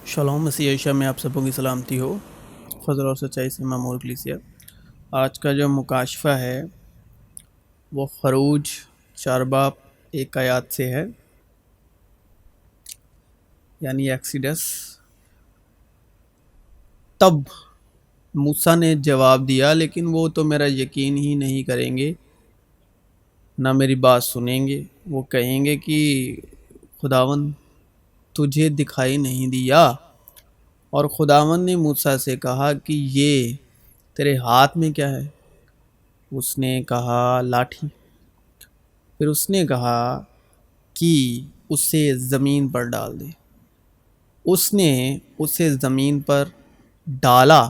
Shalom مسیح عیشہ میں آپ سبوں کی سلامتی ہو، فضل اور سچائی سے معمور کلیسیا۔ آج کا جو مکاشفہ ہے وہ خروج 4 باب 1 آیات سے ہے، یعنی ایکسیڈس۔ تب موسیٰ نے جواب دیا، لیکن وہ تو میرا یقین ہی نہیں کریں گے، نہ میری بات سنیں گے۔ وہ کہیں گے کہ خداوند تجھے دکھائی نہیں دیا۔ اور خداوند نے موسیٰ سے کہا کہ یہ تیرے ہاتھ میں کیا ہے؟ اس نے کہا لاٹھی۔ پھر اس نے کہا کہ اسے زمین پر ڈال دے۔ اس نے اسے زمین پر ڈالا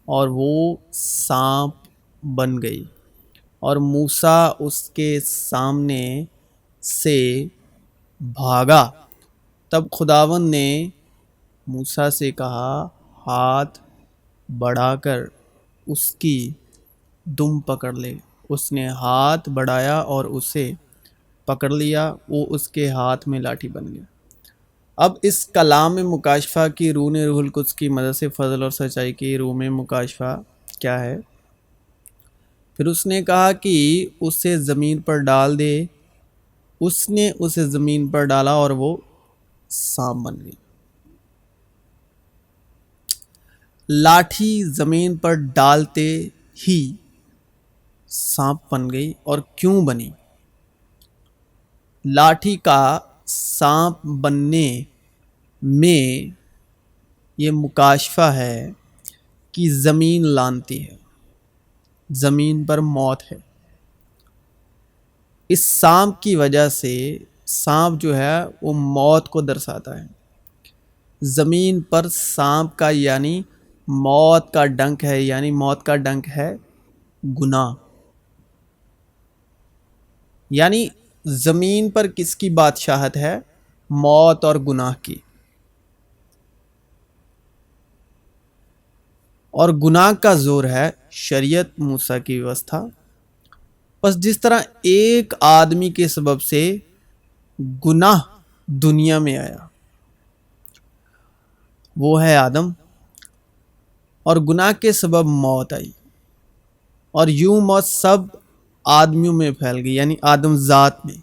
اور وہ سانپ بن گئی، اور موسیٰ اس کے سامنے سے بھاگا۔ تب خداوند نے موسیٰ سے کہا، ہاتھ بڑھا کر اس کی دم پکڑ لے۔ اس نے ہاتھ بڑھایا اور اسے پکڑ لیا، وہ اس کے ہاتھ میں لاٹھی بن گیا۔ اب اس کلام مکاشفہ کی روح نے روح القدس کی مدد سے فضل اور سچائی کی روح میں مکاشفہ کیا ہے؟ پھر اس نے کہا کہ اسے زمین پر ڈال دے۔ اس نے اسے زمین پر ڈالا اور وہ سانپ بن گئی۔ لاٹھی زمین پر ڈالتے ہی سانپ بن گئی۔ اور کیوں بنی؟ لاٹھی کا سانپ بننے میں یہ مکاشفہ ہے کہ زمین لعنتی ہے، زمین پر موت ہے۔ اس سانپ کی وجہ سے سانپ جو ہے وہ موت کو درساتا ہے۔ زمین پر سانپ کا یعنی موت کا ڈنک ہے، یعنی موت کا ڈنک ہے گناہ۔ یعنی زمین پر کس کی بادشاہت ہے؟ موت اور گناہ کی۔ اور گناہ کا زور ہے شریعت موسیٰ کی ویوستھا۔ بس جس طرح ایک آدمی کے سبب سے گناہ دنیا میں آیا، وہ ہے آدم، اور گناہ کے سبب موت آئی، اور یوں موت سب آدمیوں میں پھیل گئی، یعنی آدم ذات میں،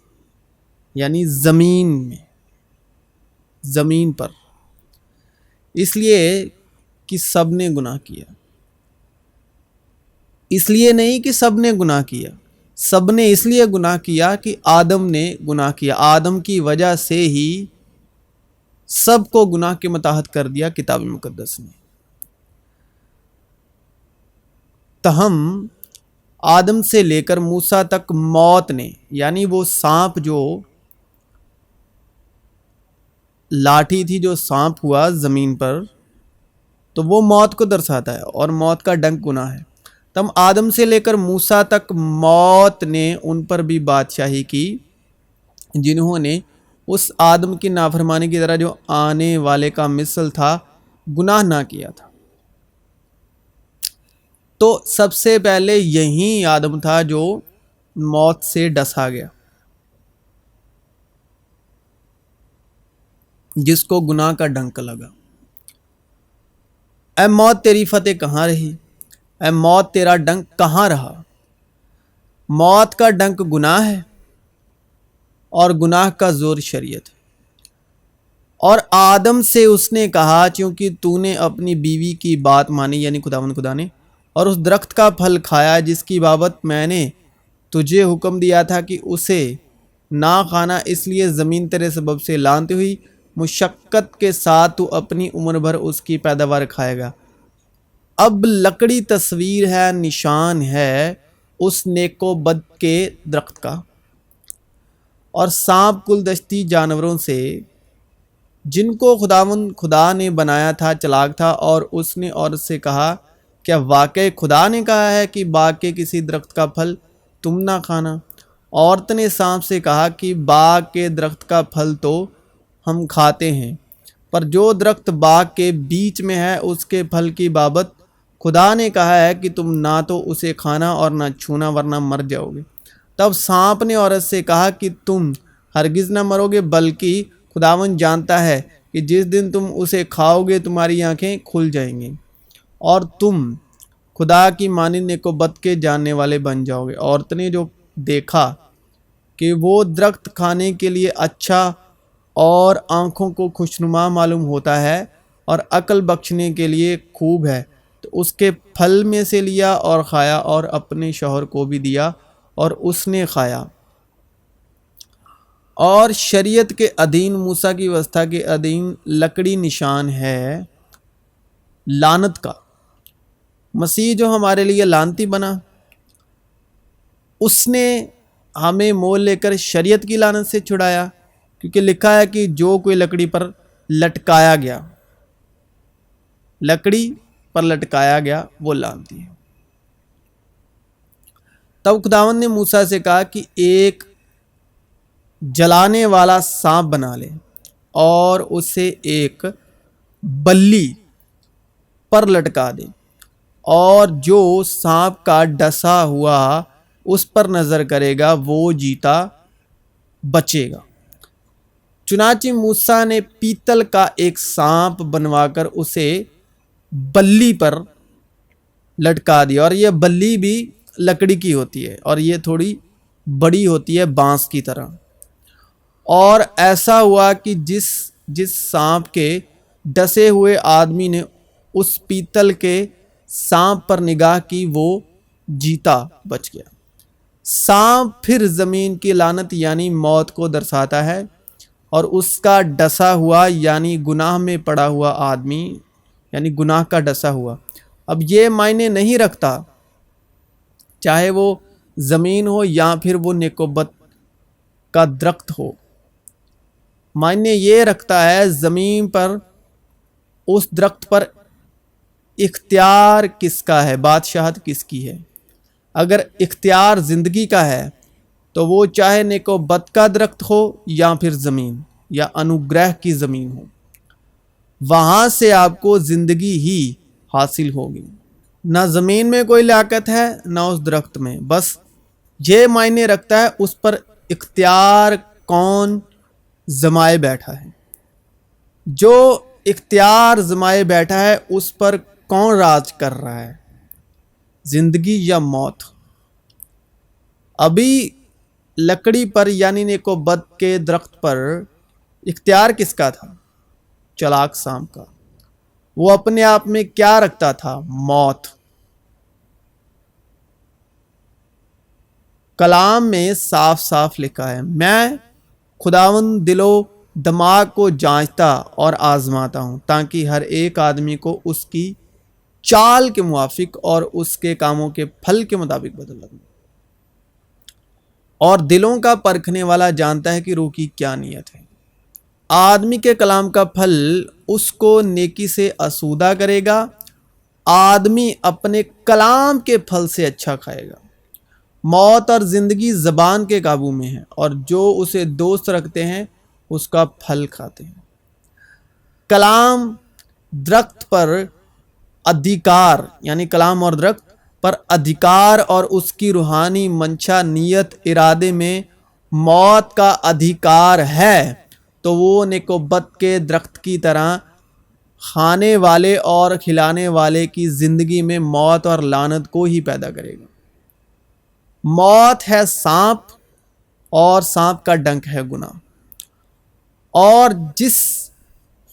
یعنی زمین میں، زمین پر، اس لیے کہ سب نے گناہ کیا۔ اس لیے نہیں کہ سب نے گناہ کیا، سب نے اس لیے گناہ کیا کہ آدم نے گناہ کیا۔ آدم کی وجہ سے ہی سب کو گناہ کے متحد کر دیا کتاب مقدس نے۔ تاہم آدم سے لے کر موسیٰ تک موت نے، یعنی وہ سانپ جو لاٹھی تھی، جو سانپ ہوا زمین پر، تو وہ موت کو درساتا ہے، اور موت کا ڈنک گناہ ہے۔ تم آدم سے لے کر موسیٰ تک موت نے ان پر بھی بادشاہی کی جنہوں نے اس آدم کی نافرمانی کی طرح جو آنے والے کا مثل تھا گناہ نہ کیا تھا۔ تو سب سے پہلے یہی آدم تھا جو موت سے ڈسا گیا، جس کو گناہ کا ڈنک لگا۔ اے موت تیری فتح کہاں رہی؟ اے موت تیرا ڈنک کہاں رہا؟ موت کا ڈنک گناہ ہے، اور گناہ کا زور شریعت ہے۔ اور آدم سے اس نے کہا، چونکہ تو نے اپنی بیوی کی بات مانی، یعنی خداوند خدا نے، اور اس درخت کا پھل کھایا جس کی بابت میں نے تجھے حکم دیا تھا کہ اسے نہ کھانا، اس لیے زمین تیرے سبب سے لعنتی ہوئی، مشقت کے ساتھ تو اپنی عمر بھر اس کی پیداوار کھائے گا۔ اب لکڑی تصویر ہے، نشان ہے اس نیک و بد کے درخت کا، اور سانپ کل دشتی جانوروں سے جن کو خداوند خدا نے بنایا تھا چلاک تھا۔ اور اس نے عورت سے کہا، کیا واقعی خدا نے کہا ہے کہ باغ کے کسی درخت کا پھل تم نہ کھانا؟ عورت نے سانپ سے کہا کہ باغ کے درخت کا پھل تو ہم کھاتے ہیں، پر جو درخت باغ کے بیچ میں ہے اس کے پھل کی بابت خدا نے کہا ہے کہ تم نہ تو اسے کھانا اور نہ چھونا، ورنہ مر جاؤ گے۔ تب سانپ نے عورت سے کہا کہ تم ہرگز نہ مرو گے، بلکہ خداوند جانتا ہے کہ جس دن تم اسے کھاؤ گے تمہاری آنکھیں کھل جائیں گی اور تم خدا کی مانند نیک و بد کے جاننے والے بن جاؤ گے۔ عورت نے جو دیکھا کہ وہ درخت کھانے کے لیے اچھا اور آنکھوں کو خوشنما معلوم ہوتا ہے اور عقل بخشنے کے لیے خوب ہے، تو اس کے پھل میں سے لیا اور کھایا اور اپنے شوہر کو بھی دیا اور اس نے کھایا۔ اور شریعت کے ادھین، موسیٰ کی وصیت کے ادھین لکڑی نشان ہے لعنت کا۔ مسیح جو ہمارے لیے لعنتی بنا، اس نے ہمیں مول لے کر شریعت کی لعنت سے چھڑایا، کیونکہ لکھا ہے کہ جو کوئی لکڑی پر لٹکایا گیا، لکڑی پر لٹکایا گیا، وہ لعنتی ہے۔ تب خداوند نے موسیٰ سے کہا کہ ایک جلانے والا سانپ بنا لے اور اسے ایک بلی پر لٹکا دے، اور جو سانپ کا ڈسا ہوا اس پر نظر کرے گا وہ جیتا بچے گا۔ چنانچہ موسیٰ نے پیتل کا ایک سانپ بنوا کر اسے بلی پر لٹکا دیا، اور یہ بلی بھی لکڑی کی ہوتی ہے اور یہ تھوڑی بڑی ہوتی ہے بانس کی طرح۔ اور ایسا ہوا کہ جس سانپ کے ڈسے ہوئے آدمی نے اس پیتل کے سانپ پر نگاہ کی وہ جیتا بچ گیا۔ سانپ پھر زمین کی لعنت یعنی موت کو درساتا ہے، اور اس کا ڈسا ہوا یعنی گناہ میں پڑا ہوا آدمی، یعنی گناہ کا ڈسا ہوا۔ اب یہ معنی نہیں رکھتا چاہے وہ زمین ہو یا پھر وہ نیک و بد کا درخت ہو، معنی یہ رکھتا ہے زمین پر اس درخت پر اختیار کس کا ہے، بادشاہت کس کی ہے۔ اگر اختیار زندگی کا ہے تو وہ چاہے نیک و بد کا درخت ہو یا پھر زمین یا انوگرہ کی زمین ہو، وہاں سے آپ کو زندگی ہی حاصل ہوگی۔ نہ زمین میں کوئی لیاقت ہے نہ اس درخت میں، بس یہ معنی رکھتا ہے اس پر اختیار کون جمائے بیٹھا ہے۔ جو اختیار جمائے بیٹھا ہے اس پر کون راج کر رہا ہے، زندگی یا موت۔ ابھی لکڑی پر یعنی نیک و بد کے درخت پر اختیار کس کا تھا؟ چلاک سانپ کا۔ وہ اپنے آپ میں کیا رکھتا تھا؟ موت۔ کلام میں صاف صاف لکھا ہے، میں خداوند دل و دماغ کو جانچتا اور آزماتا ہوں تاکہ ہر ایک آدمی کو اس کی چال کے موافق اور اس کے کاموں کے پھل کے مطابق بدل دوں۔ اور دلوں کا پرکھنے والا جانتا ہے کہ روح کی کیا نیت ہے۔ آدمی کے کلام کا پھل اس کو نیکی سے آسودہ کرے گا۔ آدمی اپنے کلام کے پھل سے اچھا کھائے گا۔ موت اور زندگی زبان کے قابو میں ہے، اور جو اسے دوست رکھتے ہیں اس کا پھل کھاتے ہیں۔ کلام درخت پر ادھیکار، یعنی کلام اور درخت پر ادھیکار اور اس کی روحانی منشا، نیت، ارادے میں موت کا ادھیکار ہے، تو وہ نیک و بد کے درخت کی طرح کھانے والے اور کھلانے والے کی زندگی میں موت اور لعنت کو ہی پیدا کرے گا۔ موت ہے سانپ اور سانپ کا ڈنک ہے گناہ، اور جس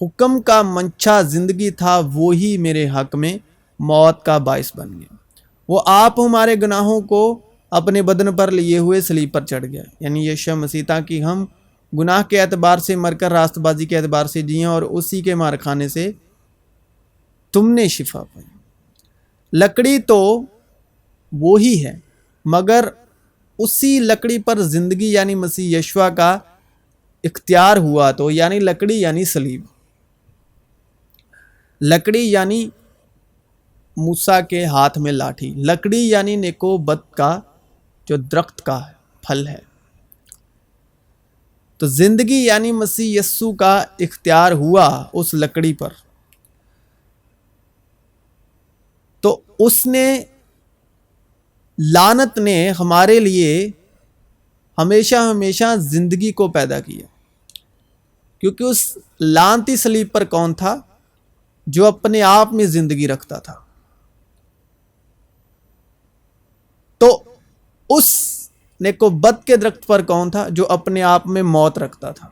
حکم کا منشا زندگی تھا وہی میرے حق میں موت کا باعث بن گیا۔ وہ آپ ہمارے گناہوں کو اپنے بدن پر لیے ہوئے صلیب پر چڑھ گیا، یعنی یشوع مسیح، تاکہ ہم گناہ کے اعتبار سے مر کر راست بازی کے اعتبار سے جئیں اور اسی کے مار کھانے سے تم نے شفا پائی۔ لکڑی تو وہی ہے، مگر اسی لکڑی پر زندگی یعنی مسیح یشوع کا اختیار ہوا تو، یعنی لکڑی یعنی صلیب، لکڑی یعنی موسیٰ کے ہاتھ میں لاٹھی، لکڑی یعنی نیک و بد کا جو درخت کا پھل ہے، تو زندگی یعنی مسیح یسوع کا اختیار ہوا اس لکڑی پر، تو اس نے لعنت نے ہمارے لیے ہمیشہ ہمیشہ زندگی کو پیدا کیا، کیونکہ اس لعنتی صلیب پر کون تھا؟ جو اپنے آپ میں زندگی رکھتا تھا. تو اس نیکوبت کے درخت پر کون تھا؟ جو اپنے آپ میں موت رکھتا تھا.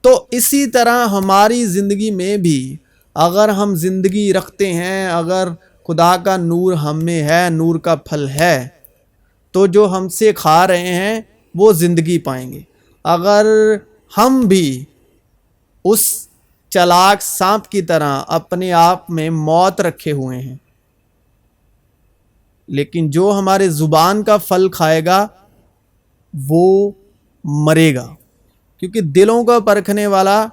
تو اسی طرح ہماری زندگی میں بھی اگر ہم زندگی رکھتے ہیں، اگر خدا کا نور ہم میں ہے، نور کا پھل ہے، تو جو ہم سے کھا رہے ہیں وہ زندگی پائیں گے. اگر ہم بھی اس چالاک سانپ کی طرح اپنے آپ میں موت رکھے ہوئے ہیں، لیکن جو ہمارے زبان کا پھل کھائے گا وہ مرے گا، کیونکہ دلوں کو پرکھنے والا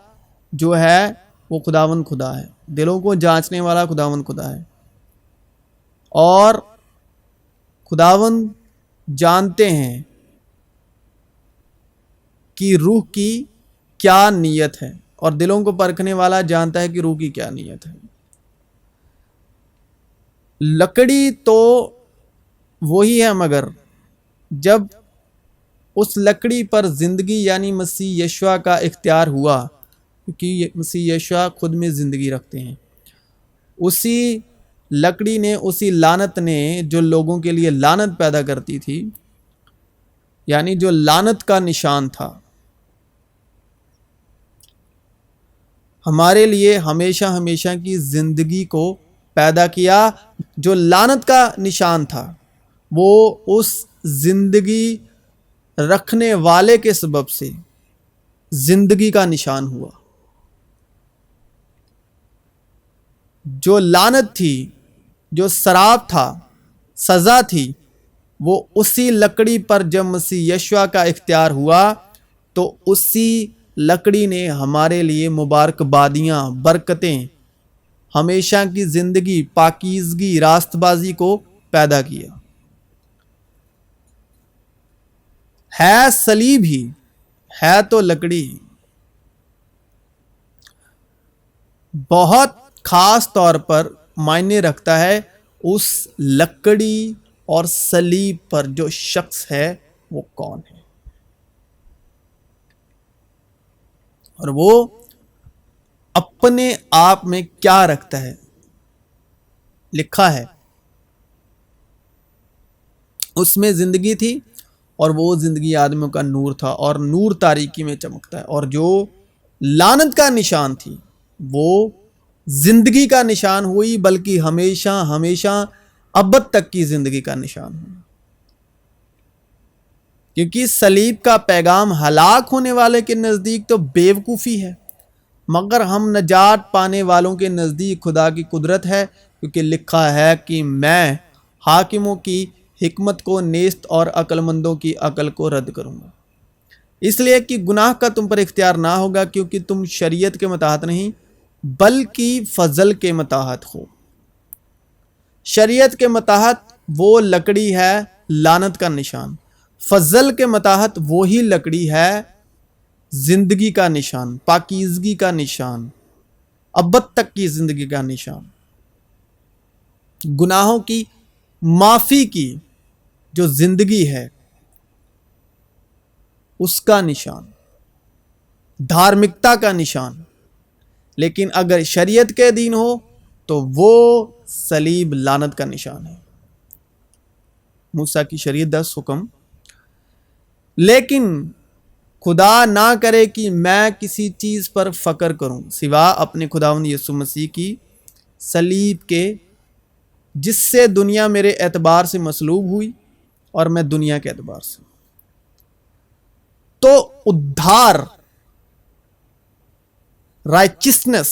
جو ہے وہ خداوند خدا ہے. دلوں کو جانچنے والا خداوند خدا ہے، اور خداوند جانتے ہیں کہ روح کی کیا نیت ہے، اور دلوں کو پرکھنے والا جانتا ہے کہ روح کی کیا نیت ہے. لکڑی تو وہی ہے، مگر جب اس لکڑی پر زندگی یعنی مسیح یشوع کا اختیار ہوا، کیونکہ مسیح یشوع خود میں زندگی رکھتے ہیں، اسی لکڑی نے، اسی لعنت نے جو لوگوں کے لیے لعنت پیدا کرتی تھی، یعنی جو لعنت کا نشان تھا، ہمارے لیے ہمیشہ ہمیشہ کی زندگی کو پیدا کیا. جو لعنت کا نشان تھا وہ اس زندگی رکھنے والے کے سبب سے زندگی کا نشان ہوا. جو لعنت تھی، جو سراب تھا، سزا تھی، وہ اسی لکڑی پر جب مسیح یشوع کا اختیار ہوا تو اسی لکڑی نے ہمارے لیے مبارک بادیاں، برکتیں، ہمیشہ کی زندگی، پاکیزگی، راست بازی کو پیدا کیا. ہے صلیب ہی، ہے تو لکڑی ہی. بہت خاص طور پر معنی رکھتا ہے اس لکڑی اور صلیب پر جو شخص ہے وہ کون ہے، اور وہ اپنے آپ میں کیا رکھتا ہے. لکھا ہے اس میں زندگی تھی، اور وہ زندگی آدمیوں کا نور تھا، اور نور تاریکی میں چمکتا ہے. اور جو لعنت کا نشان تھی وہ زندگی کا نشان ہوئی، بلکہ ہمیشہ ہمیشہ ابد تک کی زندگی کا نشان ہوئی. کیونکہ صلیب کا پیغام ہلاک ہونے والے کے نزدیک تو بیوقوفی ہے، مگر ہم نجات پانے والوں کے نزدیک خدا کی قدرت ہے. کیونکہ لکھا ہے کہ میں حاکموں کی حکمت کو نیست اور عقل مندوں کی عقل کو رد کروں گا. اس لیے کہ گناہ کا تم پر اختیار نہ ہوگا، کیونکہ تم شریعت کے متحد نہیں بلکہ فضل کے متحد ہو. شریعت کے متحد وہ لکڑی ہے لعنت کا نشان، فضل کے متحد وہی لکڑی ہے زندگی کا نشان، پاکیزگی کا نشان، ابد تک کی زندگی کا نشان، گناہوں کی معافی کی جو زندگی ہے اس کا نشان، دھارمکتا کا نشان. لیکن اگر شریعت کے دین ہو تو وہ صلیب لعنت کا نشان ہے. موسیٰ کی شریعت 10 حکم. لیکن خدا نہ کرے کہ میں کسی چیز پر فخر کروں سوا اپنے خداوند یسوع مسیح کی صلیب کے، جس سے دنیا میرے اعتبار سے مصلوب ہوئی اور میں دنیا کے اعتبار سے. تو ادھار، رائچسنس،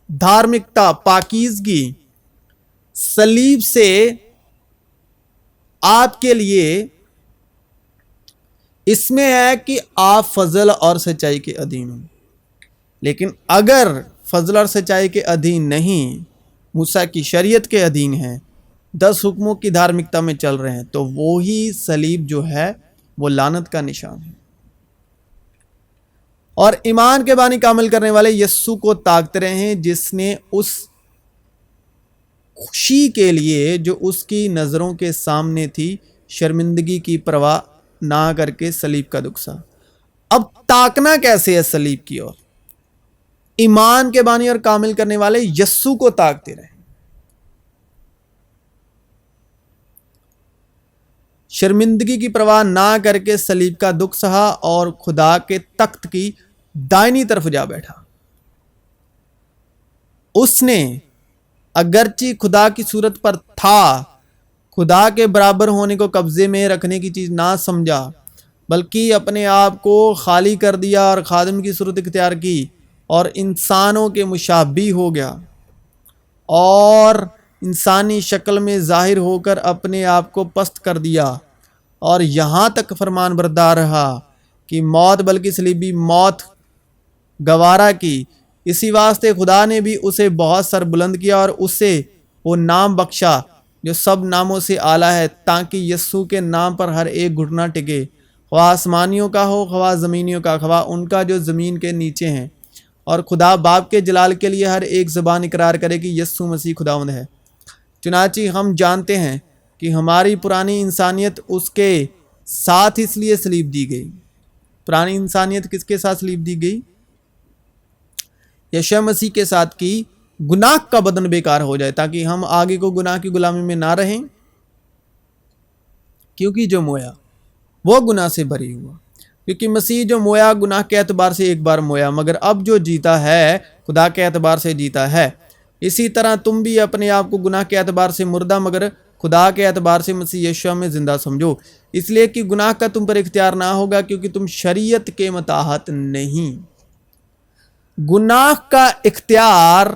دھارمکتا، پاکیزگی صلیب سے آپ کے لیے اس میں ہے کہ آپ فضل اور سچائی کے ادھین ہوں. لیکن اگر فضل اور سچائی کے ادھین نہیں، موسیٰ کی شریعت کے ادھین ہیں، 10 حکموں کی دھارمکتا میں چل رہے ہیں، تو وہی صلیب جو ہے وہ لعنت کا نشان ہے. اور ایمان کے بانی کا عمل کرنے والے یسوع کو تاکتے رہے ہیں، جس نے اس خوشی کے لیے جو اس کی نظروں کے سامنے تھی شرمندگی کی پرواہ نہ کر کے صلیب کا دکھ سہا. اب تاکنا کیسے ہے صلیب کی اور ایمان کے بانی اور کامل کرنے والے یسوع کو تاکتے رہے. شرمندگی کی پرواہ نہ کر کے صلیب کا دکھ سہا اور خدا کے تخت کی دائنی طرف جا بیٹھا. اس نے اگرچہ خدا کی صورت پر تھا، خدا کے برابر ہونے کو قبضے میں رکھنے کی چیز نہ سمجھا، بلکہ اپنے آپ کو خالی کر دیا اور خادم کی صورت اختیار کی اور انسانوں کے مشابہ ہو گیا اور انسانی شکل میں ظاہر ہو کر اپنے آپ کو پست کر دیا اور یہاں تک فرمان بردار رہا کہ موت بلکہ صلیبی موت گوارا کی. اسی واسطے خدا نے بھی اسے بہت سر بلند کیا اور اسے وہ نام بخشا جو سب ناموں سے اعلیٰ ہے، تاکہ یسوع کے نام پر ہر ایک گھٹنا ٹکے، خواہ آسمانیوں کا ہو خواہ زمینیوں کا، خواہ ان کا جو زمین کے نیچے ہیں، اور خدا باپ کے جلال کے لیے ہر ایک زبان اقرار کرے کہ یسوع مسیح خداوند ہے. چنانچہ ہم جانتے ہیں کہ ہماری پرانی انسانیت اس کے ساتھ اس لیے صلیب دی گئی. پرانی انسانیت کس کے ساتھ صلیب دی گئی؟ یشوع مسیح کے ساتھ کی گناہ کا بدن بیکار ہو جائے، تاکہ ہم آگے کو گناہ کی غلامی میں نہ رہیں، کیونکہ جو مویا وہ گناہ سے بری ہوا. کیونکہ مسیح جو مویا گناہ کے اعتبار سے ایک بار مویا، مگر اب جو جیتا ہے خدا کے اعتبار سے جیتا ہے. اسی طرح تم بھی اپنے آپ کو گناہ کے اعتبار سے مردہ مگر خدا کے اعتبار سے مسیح یشوع میں زندہ سمجھو، اس لیے کہ گناہ کا تم پر اختیار نہ ہوگا، کیونکہ تم شریعت کے متحد نہیں. گناہ کا اختیار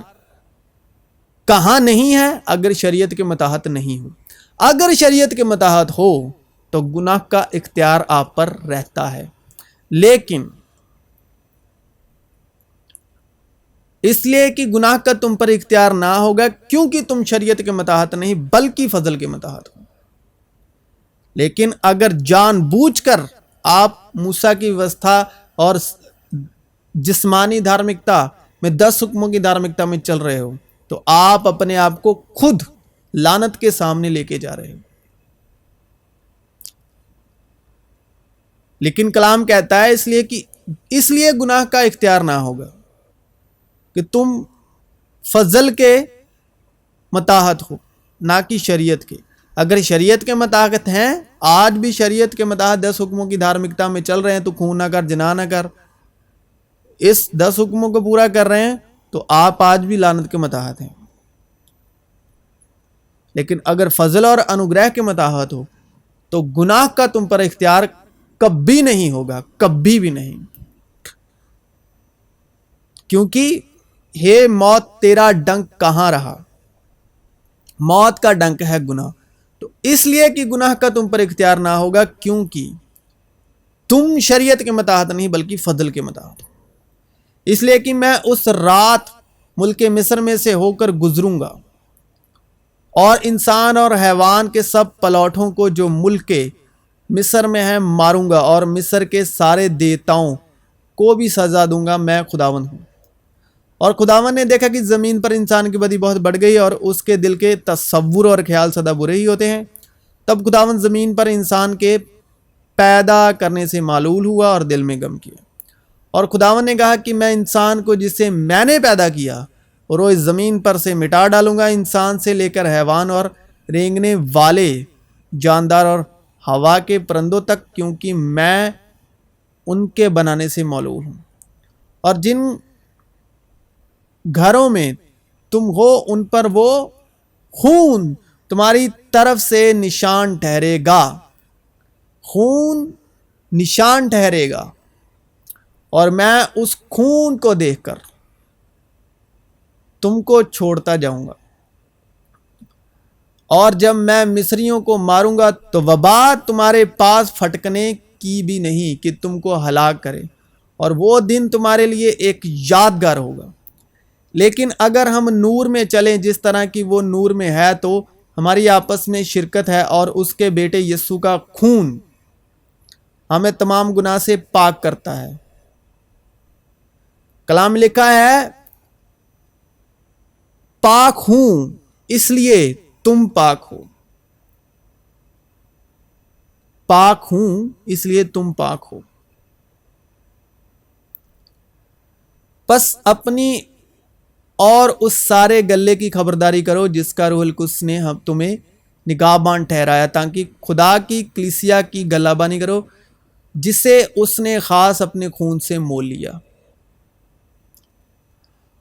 کہاں نہیں ہے؟ اگر شریعت کے متحد نہیں ہو. اگر شریعت کے متحد ہو تو گناہ کا اختیار آپ پر رہتا ہے، لیکن اس لیے کہ گناہ کا تم پر اختیار نہ ہوگا کیونکہ تم شریعت کے متحد نہیں بلکہ فضل کے متحد ہو. لیکن اگر جان بوجھ کر آپ موسیٰ کی ویوستھا اور جسمانی دھارمکتا میں 10 حکموں کی دھارمکتا میں چل رہے ہو تو آپ اپنے آپ کو خود لعنت کے سامنے لے کے جا رہے ہو. لیکن کلام کہتا ہے اس لیے گناہ کا اختیار نہ ہوگا کہ تم فضل کے متحد ہو نہ کہ شریعت کے. اگر شریعت کے متحد ہیں، آج بھی شریعت کے متحد 10 حکموں کی دھارمکتا میں چل رہے ہیں تو خون نہ کر، زنا نہ کر، اس 10 حکموں کو پورا کر رہے ہیں تو آپ آج بھی لعنت کے متحد ہیں. لیکن اگر فضل اور انوگرہ کے متحد ہو تو گناہ کا تم پر اختیار کبھی نہیں ہوگا، کبھی بھی نہیں. کیونکہ ہے موت تیرا ڈنک کہاں رہا؟ موت کا ڈنک ہے گناہ. تو اس لیے کہ گناہ کا تم پر اختیار نہ ہوگا کیونکہ تم شریعت کے متحد نہیں بلکہ فضل کے متحد ہو. اس لیے کہ میں اس رات ملک مصر میں سے ہو کر گزروں گا اور انسان اور حیوان کے سب پلوٹھوں کو جو ملک مصر میں ہیں ماروں گا، اور مصر کے سارے دیوتاؤں کو بھی سزا دوں گا. میں خداوند ہوں. اور خداوند نے دیکھا کہ زمین پر انسان کی بدی بہت بڑھ گئی اور اس کے دل کے تصور اور خیال سدا برے ہی ہوتے ہیں. تب خداوند زمین پر انسان کے پیدا کرنے سے معلول ہوا اور دل میں غم کیا. اور خداوند نے کہا کہ میں انسان کو جسے میں نے پیدا کیا روز زمین پر سے مٹا ڈالوں گا، انسان سے لے کر حیوان اور رینگنے والے جاندار اور ہوا کے پرندوں تک، کیونکہ میں ان کے بنانے سے معلول ہوں. اور جن گھروں میں تم ہو ان پر وہ خون تمہاری طرف سے نشان ٹھہرے گا. خون نشان ٹھہرے گا اور میں اس خون کو دیکھ کر تم کو چھوڑتا جاؤں گا. اور جب میں مصریوں کو ماروں گا تو وبا تمہارے پاس پھٹکنے کی بھی نہیں کہ تم کو ہلاک کرے، اور وہ دن تمہارے لیے ایک یادگار ہوگا. لیکن اگر ہم نور میں چلیں جس طرح کی وہ نور میں ہے تو ہماری آپس میں شرکت ہے، اور اس کے بیٹے یسوع کا خون ہمیں تمام گناہ سے پاک کرتا ہے. کلام لکھا ہے پاک ہوں اس لیے تم پاک ہو. پاک ہوں اس لیے تم پاک ہو. بس اپنی اور اس سارے گلے کی خبرداری کرو جس کا روح القدس نے ہم تمہیں نگہبان ٹھہرایا، تاکہ خدا کی کلیسیا کی گلابانی کرو جسے اس نے خاص اپنے خون سے مول لیا،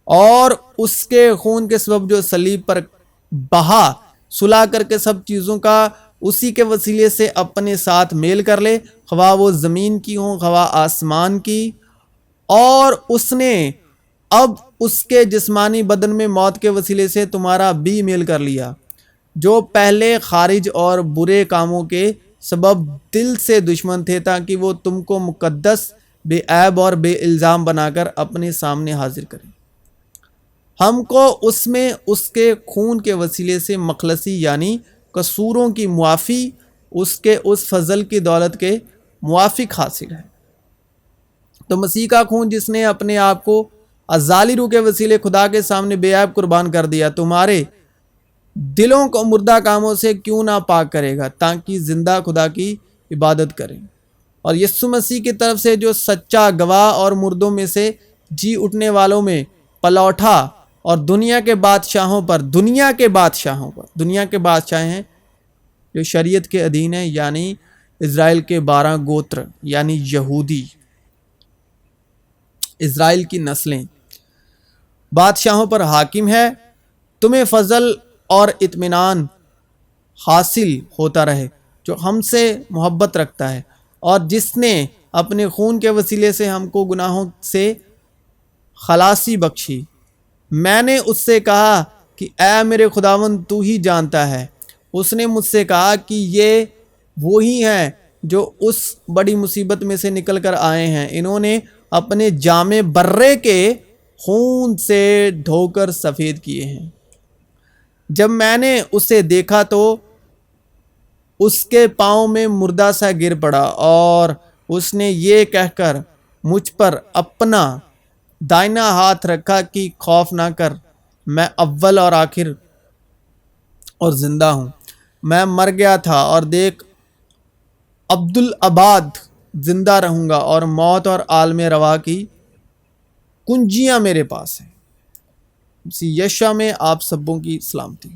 اور اس کے خون کے سبب جو صلیب پر بہا، صلح کر کے سب چیزوں کا اسی کے وسیلے سے اپنے ساتھ میل کر لے، خواہ وہ زمین کی ہوں خواہ آسمان کی۔ اور اس نے اب اس کے جسمانی بدن میں موت کے وسیلے سے تمہارا بھی میل کر لیا، جو پہلے خارج اور برے کاموں کے سبب دل سے دشمن تھے، تاکہ وہ تم کو مقدس، بے عیب اور بے الزام بنا کر اپنے سامنے حاضر کریں۔ ہم کو اس میں اس کے خون کے وسیلے سے مخلصی یعنی قصوروں کی معافی اس کے اس فضل کی دولت کے موافق حاصل ہے۔ تو مسیح کا خون جس نے اپنے آپ کو ازالی روح کے وسیلے خدا کے سامنے بے عیب قربان کر دیا، تمہارے دلوں کو مردہ کاموں سے کیوں نہ پاک کرے گا، تاکہ زندہ خدا کی عبادت کریں۔ اور یسوع مسیح کی طرف سے جو سچا گواہ اور مردوں میں سے جی اٹھنے والوں میں پلوٹھا اور دنیا کے بادشاہ ہیں جو شریعت کے ادھین ہیں، یعنی اسرائیل کے 12 گوتر، یعنی یہودی، اسرائیل کی نسلیں، بادشاہوں پر حاکم ہے، تمہیں فضل اور اطمینان حاصل ہوتا رہے جو ہم سے محبت رکھتا ہے، اور جس نے اپنے خون کے وسیلے سے ہم کو گناہوں سے خلاصی بخشی۔ میں نے اس سے کہا کہ اے میرے خداوند، تو ہی جانتا ہے۔ اس نے مجھ سے کہا کہ یہ وہی ہیں جو اس بڑی مصیبت میں سے نکل کر آئے ہیں، انہوں نے اپنے جامے برے کے خون سے دھو کر سفید کیے ہیں۔ جب میں نے اسے دیکھا تو اس کے پاؤں میں مردہ سا گر پڑا، اور اس نے یہ کہہ کر مجھ پر اپنا دائنا ہاتھ رکھا کہ خوف نہ کر، میں اول اور آخر اور زندہ ہوں۔ میں مر گیا تھا اور دیکھ عبدالآباد زندہ رہوں گا، اور موت اور عالم روا کی کنجیاں میرے پاس ہیں۔ مسیح یشوع میں آپ سبوں کی سلامتی۔